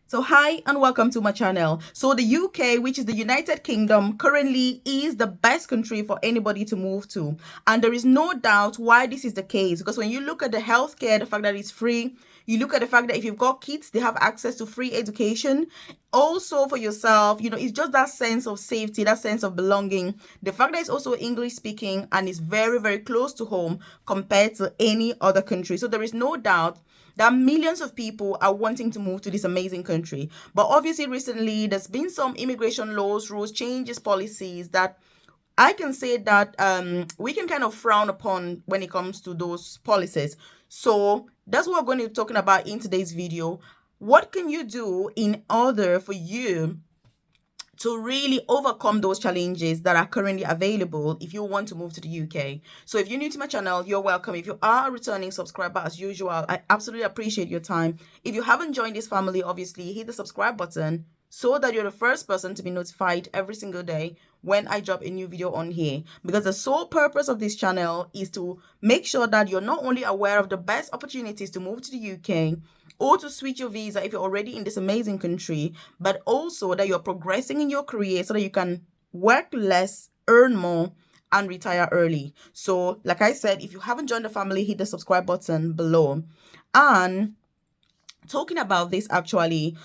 So hi and welcome to my channel. So the UK, which is the United Kingdom, currently is the best country for anybody to move to. And there is no doubt why this is the case. Because when you look at the healthcare, the fact that it's free, you look at the fact that if you've got kids, they have access to free education. Also for yourself, it's just that sense of safety, that sense of belonging. The fact that it's also English speaking and is very, very close to home compared to any other country. So there is no doubt that millions of people are wanting to move to this amazing country. But obviously, recently, there's been some immigration laws, rules, changes, policies that I can say that we can kind of frown upon when it comes to those policies. So that's what we're going to be talking about in today's video. What can you do in order for you to really overcome those challenges that are currently available if you want to move to the UK. So if you're new to my channel, you're welcome. If you are a returning subscriber as usual, I absolutely appreciate your time. If you haven't joined this family, obviously hit the subscribe button so that you're the first person to be notified every single day when I drop a new video on here. Because the sole purpose of this channel is to make sure that you're not only aware of the best opportunities to move to the UK, or to switch your visa if you're already in this amazing country, but also that you're progressing in your career so that you can work less, earn more, and retire early. So, like I said, if you haven't joined the family, hit the subscribe button below. And talking about this, actually,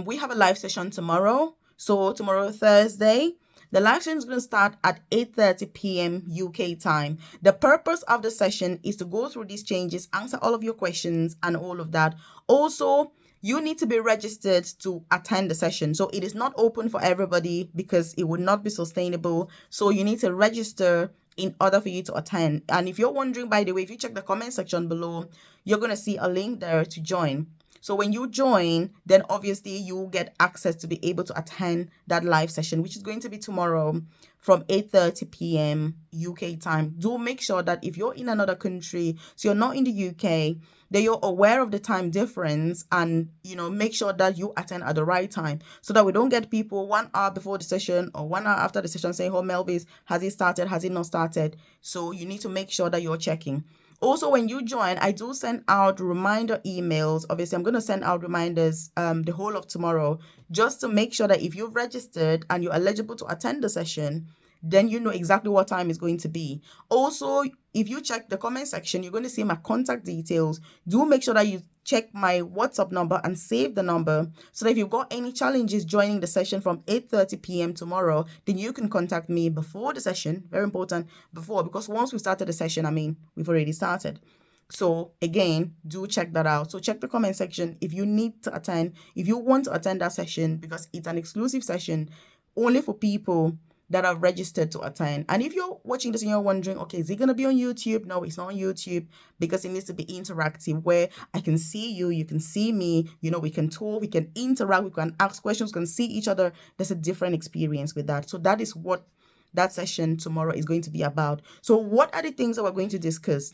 we have a live session tomorrow. So tomorrow, Thursday, the live session is going to start at 8:30 p.m. UK time. The purpose of the session is to go through these changes, answer all of your questions and all of that. Also, you need to be registered to attend the session. So it is not open for everybody because it would not be sustainable. So you need to register in order for you to attend. And if you're wondering, by the way, if you check the comment section below, you're going to see a link there to join. So when you join, then obviously you will get access to be able to attend that live session, which is going to be tomorrow from 8:30 p.m. UK time. Do make sure that if you're in another country, so you're not in the UK, that you're aware of the time difference and, make sure that you attend at the right time so that we don't get people 1 hour before the session or 1 hour after the session saying, oh, Melvis, has it started? Has it not started? So you need to make sure that you're checking. Also, when you join, I do send out reminder emails. Obviously, I'm going to send out reminders the whole of tomorrow just to make sure that if you've registered and you're eligible to attend the session, then you know exactly what time it's going to be. Also, if you check the comment section, you're going to see my contact details. Do make sure that you check my WhatsApp number and save the number so that if you've got any challenges joining the session from 8:30 p.m. tomorrow, then you can contact me before the session. Very important, before, because once we started the session, we've already started. So again, do check that out. So check the comment section if you need to attend, if you want to attend that session, because it's an exclusive session only for people that are registered to attend. And if you're watching this and you're wondering, okay, is it going to be on YouTube? No, it's not on YouTube because it needs to be interactive where I can see you, you can see me, we can talk, we can interact, we can ask questions, we can see each other. There's a different experience with that. So that is what that session tomorrow is going to be about. So what are the things that we're going to discuss?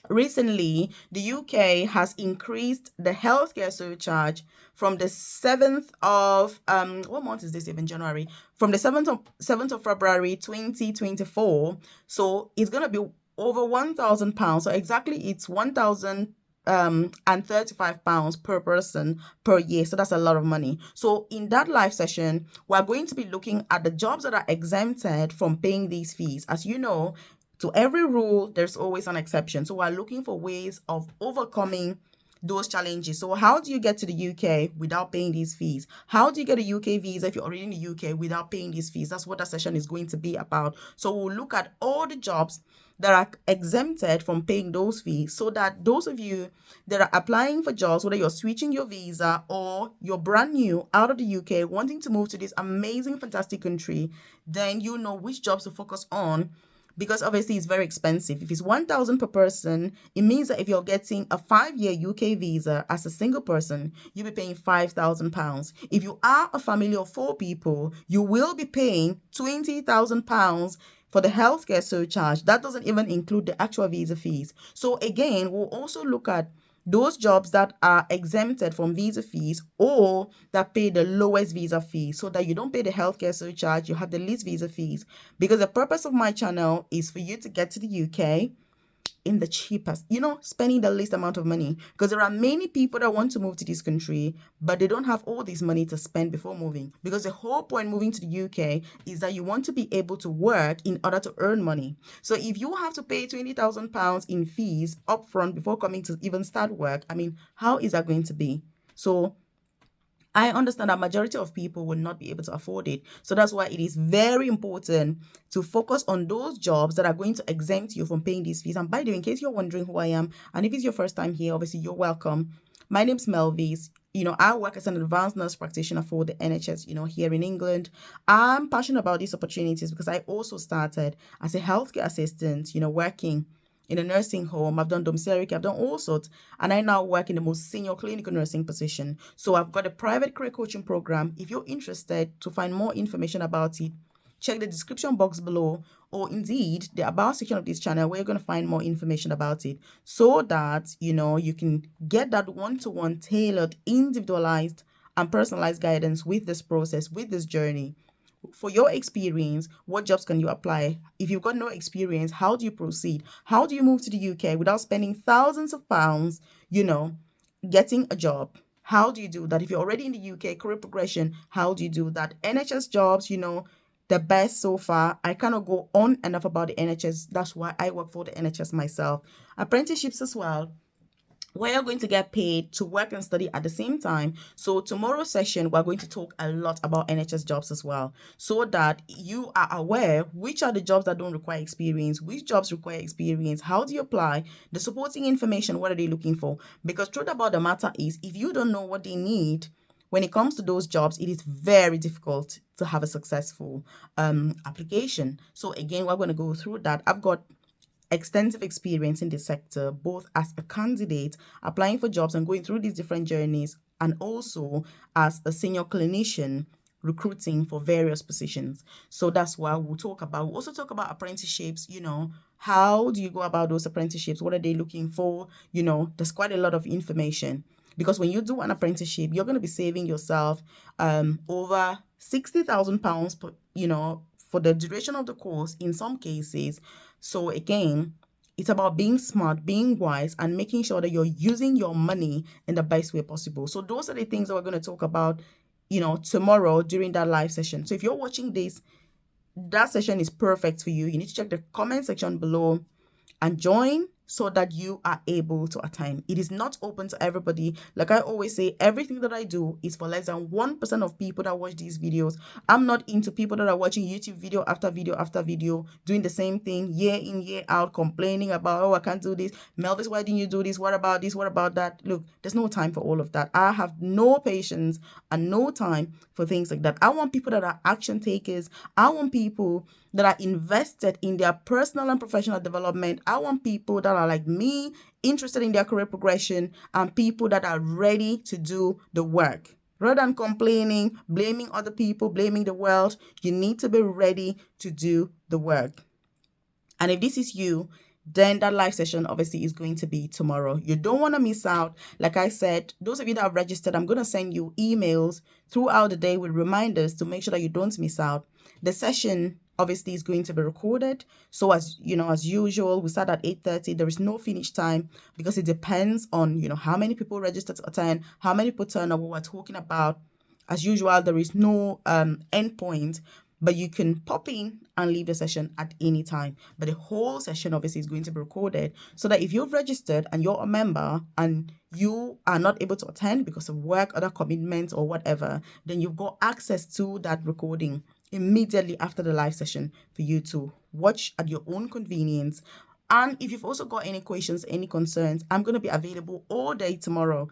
Recently, the UK has increased the healthcare surcharge from the 7th of what month is this, even January? From the 7th of February 2024. So it's gonna be over £1,000. So exactly it's 1,000 and 35 pounds per person per year. So that's a lot of money. So in that live session, we're going to be looking at the jobs that are exempted from paying these fees. As you know, to every rule, there's always an exception. So we're looking for ways of overcoming those challenges. So how do you get to the UK without paying these fees? How do you get a UK visa if you're already in the UK without paying these fees? That's what that session is going to be about. So we'll look at all the jobs that are exempted from paying those fees so that those of you that are applying for jobs, whether you're switching your visa or you're brand new out of the UK wanting to move to this amazing, fantastic country, then you know which jobs to focus on, because obviously it's very expensive. If it's 1,000 per person, it means that if you're getting a 5-year UK visa as a single person, you'll be paying £5,000. If you are a family of 4 people, you will be paying £20,000 for the healthcare surcharge. That doesn't even include the actual visa fees. So again, we'll also look at those jobs that are exempted from visa fees or that pay the lowest visa fee so that you don't pay the healthcare surcharge, you have the least visa fees. Because the purpose of my channel is for you to get to the UK, in the cheapest, spending the least amount of money, because there are many people that want to move to this country, but they don't have all this money to spend before moving, because the whole point moving to the UK is that you want to be able to work in order to earn money. So if you have to pay £20,000 in fees upfront before coming to even start work, I mean, how is that going to be? So I understand that majority of people will not be able to afford it. So that's why it is very important to focus on those jobs that are going to exempt you from paying these fees. And by the way, in case you're wondering who I am, and if it's your first time here, obviously you're welcome. My name's Melvis. I work as an advanced nurse practitioner for the NHS, here in England. I'm passionate about these opportunities because I also started as a healthcare assistant, working in a nursing home. I've done domiciliary care, I've done all sorts, and I now work in the most senior clinical nursing position. So I've got a private career coaching program. If you're interested to find more information about it, check the description box below, or indeed the about section of this channel, where you're going to find more information about it, so that you can get that one-to-one tailored, individualized and personalized guidance with this process, with this journey. For your experience, what jobs can you apply? If you've got no experience, how do you proceed? How do you move to the UK without spending thousands of pounds, getting a job? How do you do that? If you're already in the UK, career progression, how do you do that? NHS jobs, the best so far. I cannot go on enough about the NHS. That's why I work for the NHS myself. Apprenticeships as well, where you're going to get paid to work and study at the same time. So tomorrow's session, we're going to talk a lot about NHS jobs as well, so that you are aware which are the jobs that don't require experience, which jobs require experience, how do you apply, the supporting information, what are they looking for? Because truth about the matter is, if you don't know what they need when it comes to those jobs, it is very difficult to have a successful application. So again, we're going to go through that. I've got extensive experience in the sector, both as a candidate applying for jobs and going through these different journeys, and also as a senior clinician recruiting for various positions. So that's why we'll also talk about apprenticeships. How do you go about those apprenticeships? What are they looking for? There's quite a lot of information, because when you do an apprenticeship, you're going to be saving yourself over £60,000 per, for the duration of the course in some cases. So again, it's about being smart, being wise, and making sure that you're using your money in the best way possible. So those are the things that we're going to talk about, tomorrow during that live session. So if you're watching this, that session is perfect for you. You need to check the comment section below and join, so that you are able to attend. It is not open to everybody. Like I always say, everything that I do is for less than 1% of people that watch these videos. I'm not into people that are watching YouTube video after video after video, doing the same thing year in, year out, complaining about, oh, I can't do this. Melvis, why didn't you do this? What about this? What about that? Look, there's no time for all of that. I have no patience and no time for things like that. I want people that are action takers. I want people that are invested in their personal and professional development. I want people that are like me, interested in their career progression, and people that are ready to do the work. Rather than complaining, blaming other people, blaming the world, you need to be ready to do the work. And if this is you, then that live session obviously is going to be tomorrow. You don't want to miss out. Like I said, those of you that have registered, I'm going to send you emails throughout the day with reminders to make sure that you don't miss out. The session obviously is going to be recorded. So as usual, we start at 8:30. There is no finish time, because it depends on, how many people register to attend, how many people turn up, what we're talking about. As usual, there is no end point, but you can pop in and leave the session at any time. But the whole session obviously is going to be recorded, so that if you've registered and you're a member and you are not able to attend because of work, other commitments or whatever, then you've got access to that recording immediately after the live session for you to watch at your own convenience. And if you've also got any questions, any concerns, I'm going to be available all day tomorrow,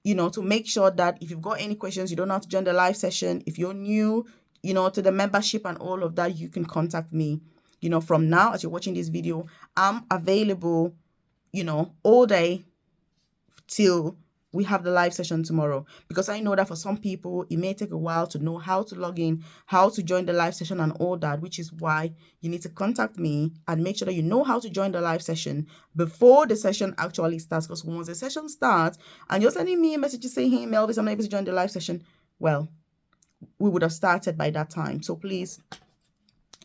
to make sure that if you've got any questions, you don't have to join the live session. If you're new, to the membership and all of that, you can contact me. From now, as you're watching this video, I'm available, all day till we have the live session tomorrow, because I know that for some people it may take a while to know how to log in, how to join the live session and all that, which is why you need to contact me and make sure that you know how to join the live session before the session actually starts. Because once the session starts and you're sending me a message to say, hey Melvis, I'm not able to join the live session, well, we would have started by that time. So please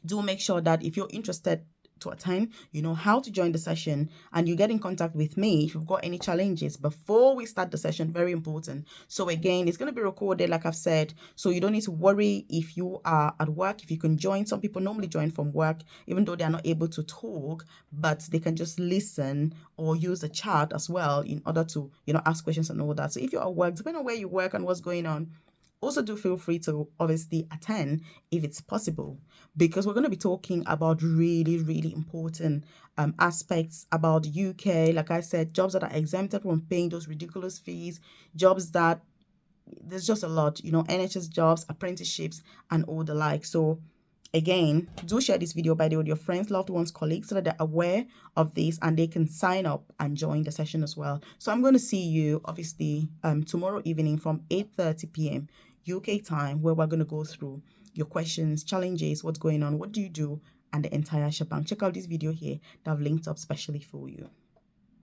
do make sure that if you're interested to attend, you know how to join the session, and you get in contact with me if you've got any challenges before we start the session. Very important. So again, it's going to be recorded, like I've said, so you don't need to worry if you are at work. If you can join, some people normally join from work even though they are not able to talk, but they can just listen or use the chat as well in order to, you know, ask questions and all that. So if you're at work, depending on where you work and what's going on, also do feel free to obviously attend if it's possible, because we're going to be talking about really important aspects about the UK. Like I said, jobs that are exempted from paying those ridiculous fees, jobs that there's just a lot, you know, NHS jobs, apprenticeships, and all the like. So again, do share this video, by the way, with your friends, loved ones, colleagues, so that they're aware of this and they can sign up and join the session as well. So I'm going to see you obviously tomorrow evening from 8:30 p.m. UK time, where we're going to go through your questions, challenges, what's going on, what do you do, and the entire shebang. Check out this video here that I've linked up specially for you.